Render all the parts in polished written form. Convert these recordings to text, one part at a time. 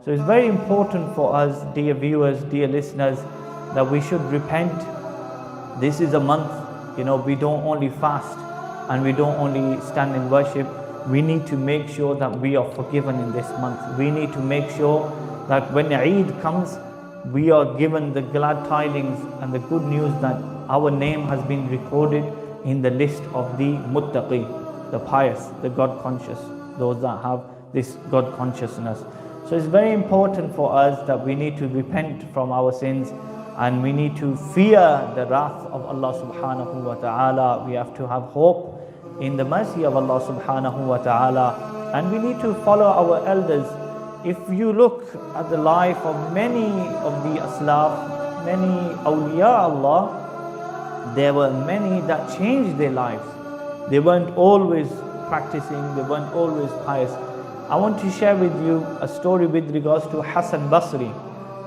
So it's very important for us, dear viewers, dear listeners, that we should repent. This is a month, we don't only fast and we don't only stand in worship. We need to make sure that we are forgiven in this month. We need to make sure that when Eid comes, we are given the glad tidings and the good news that our name has been recorded in the list of the muttaqi, the pious, the God conscious, those that have this God consciousness. So it's very important for us that we need to repent from our sins and we need to fear the wrath of Allah subhanahu wa ta'ala. We have to have hope in the mercy of Allah subhanahu wa ta'ala, and we need to follow our elders. If you look at the life of many of the Aslaf, many awliya Allah, there were many that changed their lives. They weren't always practicing, they weren't always pious. I want to share with you a story with regards to Hasan Basri,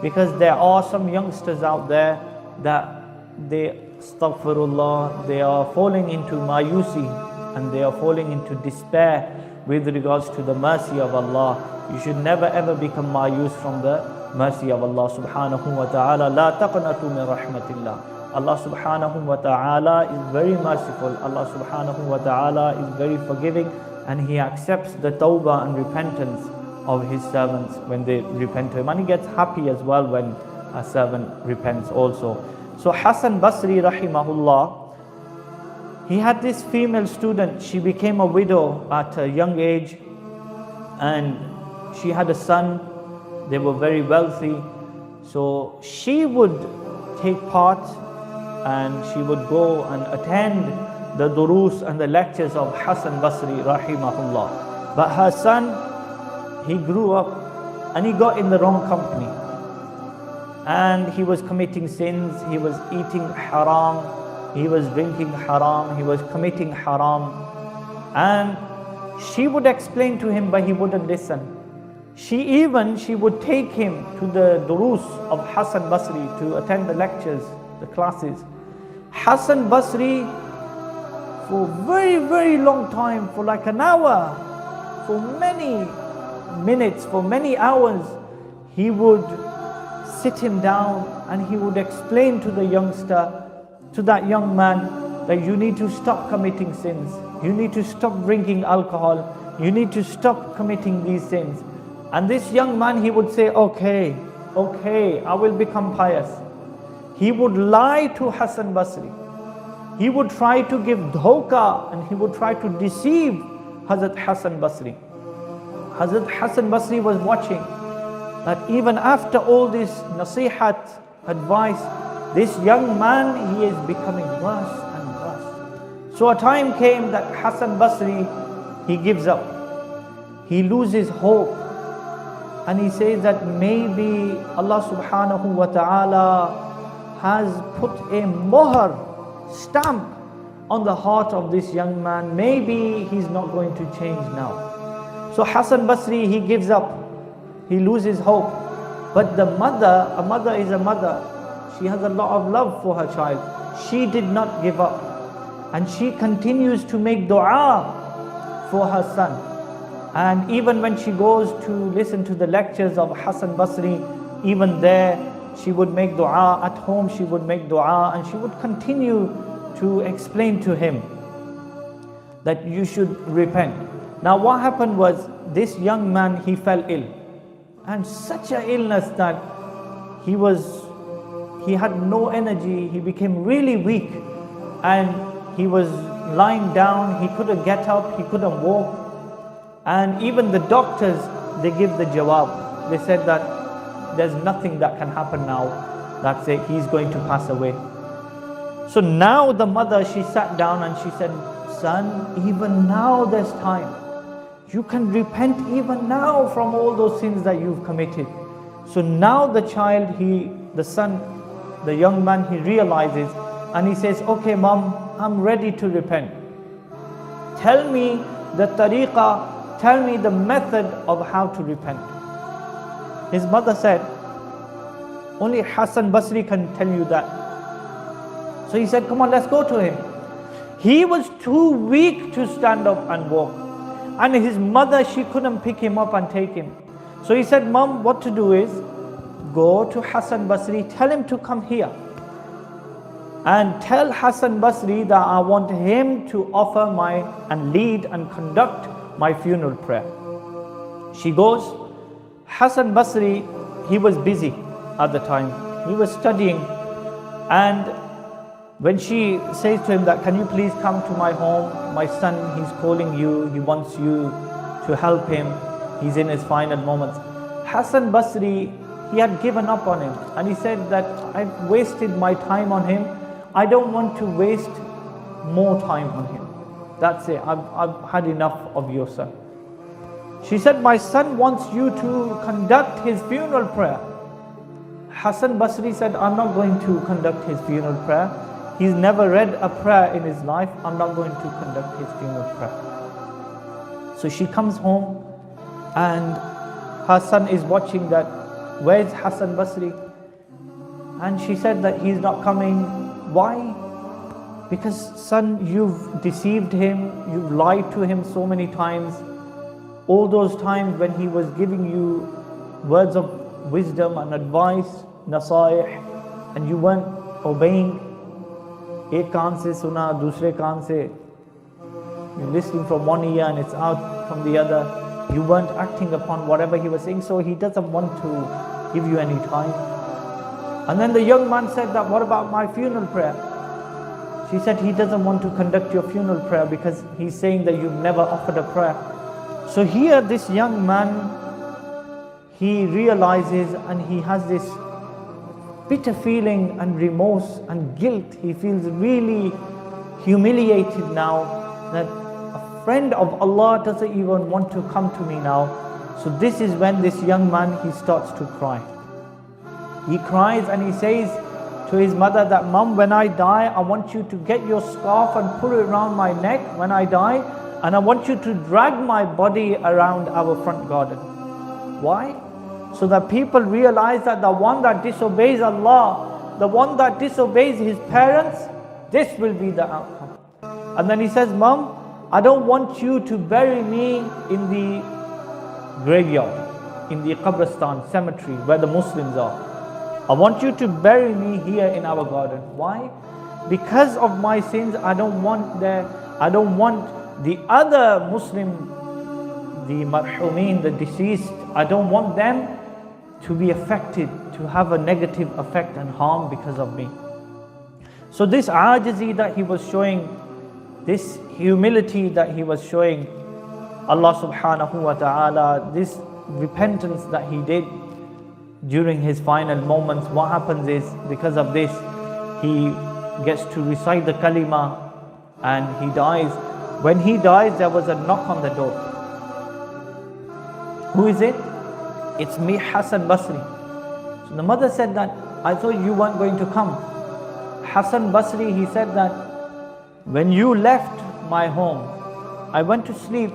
because there are some youngsters out there that astaghfirullah, they are falling into mayusi and they are falling into despair with regards to the mercy of Allah. You should never ever become mayus from the mercy of Allah subhanahu wa ta'ala. La taqnatu min rahmatillah. Allah subhanahu wa ta'ala is very merciful. Allah subhanahu wa ta'ala is very forgiving, and He accepts the tawbah and repentance of His servants when they repent to Him. And He gets happy as well when a servant repents also. So Hasan Basri rahimahullah, he had this female student. She became a widow at a young age, and she had a son. They were very wealthy. So she would take part and she would go and attend the durus and the lectures of Hasan Basri rahimahullah. But her son, he grew up and he got in the wrong company. And he was committing sins, he was eating haram, he was drinking haram, he was committing haram. And she would explain to him, but he wouldn't listen. She would take him to the durus of Hasan Basri to attend the lectures, the classes. Hasan Basri, for very, very long time, for like an hour, for many minutes, for many hours, he would sit him down and he would explain to the youngster, to that young man, that you need to stop committing sins. You need to stop drinking alcohol. You need to stop committing these sins. And this young man, he would say, okay, I will become pious. He would lie to Hasan Basri. He would try to give dhoka and he would try to deceive Hazrat Hasan Basri. Hazrat Hasan Basri was watching that even after all this nasihat, advice, this young man, he is becoming worse and worse. So a time came that Hasan Basri, he gives up. He loses hope. And he says that maybe Allah subhanahu wa ta'ala has put a mohr, stamp on the heart of this young man. Maybe he's not going to change now. So Hasan Basri, he gives up. He loses hope. But the mother, a mother is a mother. She has a lot of love for her child. She did not give up. And she continues to make dua for her son. And even when she goes to listen to the lectures of Hasan Basri, even there she would make dua. At home she would make dua, and she would continue to explain to him that you should repent. Now what happened was, this young man, he fell ill, and such an illness that he had no energy. He became really weak and he was lying down. He couldn't get up, he couldn't walk. And even the doctors, they give the jawab. They said that there's nothing that can happen now. That's it, he's going to pass away. So now the mother, she sat down and she said, son, even now there's time. You can repent even now from all those sins that you've committed. So now the child, the son, the young man, he realizes and he says, okay mom, I'm ready to repent. Tell me the tariqah, tell me the method of how to repent. His mother said, only Hasan Basri can tell you that. So he said, come on, let's go to him. He was too weak to stand up and walk. And his mother, she couldn't pick him up and take him. So he said, Mom, what to do is go to Hasan Basri, tell him to come here. And tell Hasan Basri that I want him to offer and lead and conduct my funeral prayer. She goes. Hasan Basri, he was busy at the time. He was studying. And when she says to him that, can you please come to my home? My son, he's calling you. He wants you to help him. He's in his final moments. Hasan Basri, he had given up on him. And he said that I've wasted my time on him. I don't want to waste more time on him. That's it. I've had enough of your son. She said, my son wants you to conduct his funeral prayer. Hasan Basri said, I'm not going to conduct his funeral prayer. He's never read a prayer in his life. I'm not going to conduct his funeral prayer. So she comes home and her son is watching that, where's Hasan Basri? And she said that he's not coming. Why? Because son, you've deceived him, you've lied to him so many times. All those times when he was giving you words of wisdom and advice, nasaih, and you weren't obeying. Ek kaan se suna, dusre kaan se. You're listening from one ear and it's out from the other. You weren't acting upon whatever he was saying, so he doesn't want to give you any time. And then the young man said that, what about my funeral prayer? She said he doesn't want to conduct your funeral prayer because he's saying that you've never offered a prayer. So here this young man, he realizes and he has this bitter feeling and remorse and guilt. He feels really humiliated now that a friend of Allah doesn't even want to come to me now. So this is when this young man, he starts to cry. He cries and he says to his mother that, Mom, when I die, I want you to get your scarf and put it around my neck when I die, and I want you to drag my body around our front garden. Why? So that people realize that the one that disobeys Allah, the one that disobeys his parents, this will be the outcome. And then he says, Mom, I don't want you to bury me in the graveyard, in the Qabristan cemetery where the Muslims are. I want you to bury me here in our garden. Why? Because of my sins, I don't want the other Muslim, the marhumeen, the deceased, I don't want them to be affected, to have a negative effect and harm because of me. So this ajizi that he was showing, this humility that he was showing Allah subhanahu wa ta'ala, this repentance that he did during his final moments, what happens is, because of this, he gets to recite the kalima and he dies. When he dies, there was a knock on the door. Who is it? It's me, Hasan Basri. So the mother said that, I thought you weren't going to come. Hasan Basri, he said that, when you left my home, I went to sleep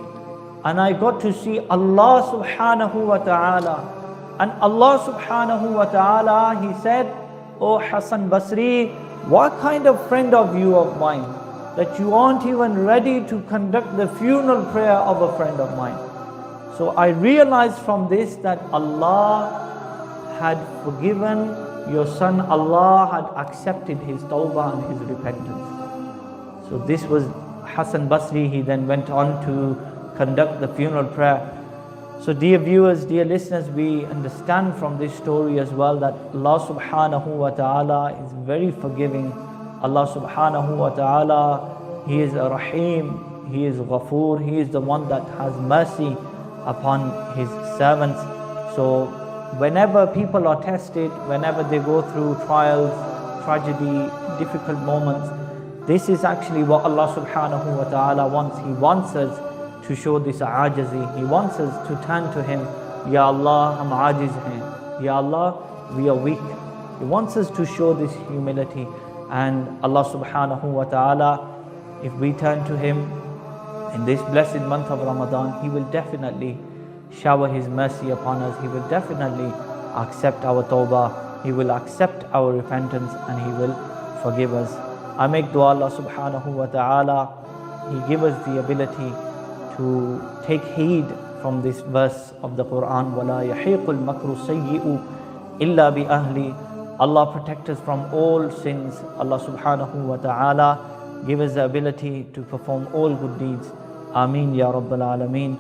and I got to see Allah subhanahu wa ta'ala. And Allah subhanahu wa ta'ala, he said, Oh Hasan Basri, what kind of friend of you of mine that you aren't even ready to conduct the funeral prayer of a friend of mine? So I realized from this that Allah had forgiven your son, Allah had accepted his tawbah and his repentance. So this was Hasan Basri. He then went on to conduct the funeral prayer. So dear viewers, dear listeners, we understand from this story as well that Allah subhanahu wa ta'ala is very forgiving. Allah subhanahu wa ta'ala, He is a Rahim, He is Ghafoor, He is the one that has mercy upon His servants. So whenever people are tested, whenever they go through trials, tragedy, difficult moments, this is actually what Allah subhanahu wa ta'ala wants. He wants us to show this ajazi. He wants us to turn to Him. Ya Allah, hum ajiz hain. Ya Allah, we are weak. He wants us to show this humility. And Allah subhanahu wa ta'ala, if we turn to Him in this blessed month of Ramadan, He will definitely shower His mercy upon us. He will definitely accept our tawbah. He will accept our repentance and He will forgive us. I make dua Allah subhanahu wa ta'ala, He give us the ability to take heed from this verse of the Quran, وَلَا يَحِيقُ الْمَكْرُ السَّيِّئُ إِلَّا بِأَهْلِ. Allah protect us from all sins. Allah subhanahu wa ta'ala give us the ability to perform all good deeds. Ameen ya Rabbal Alameen.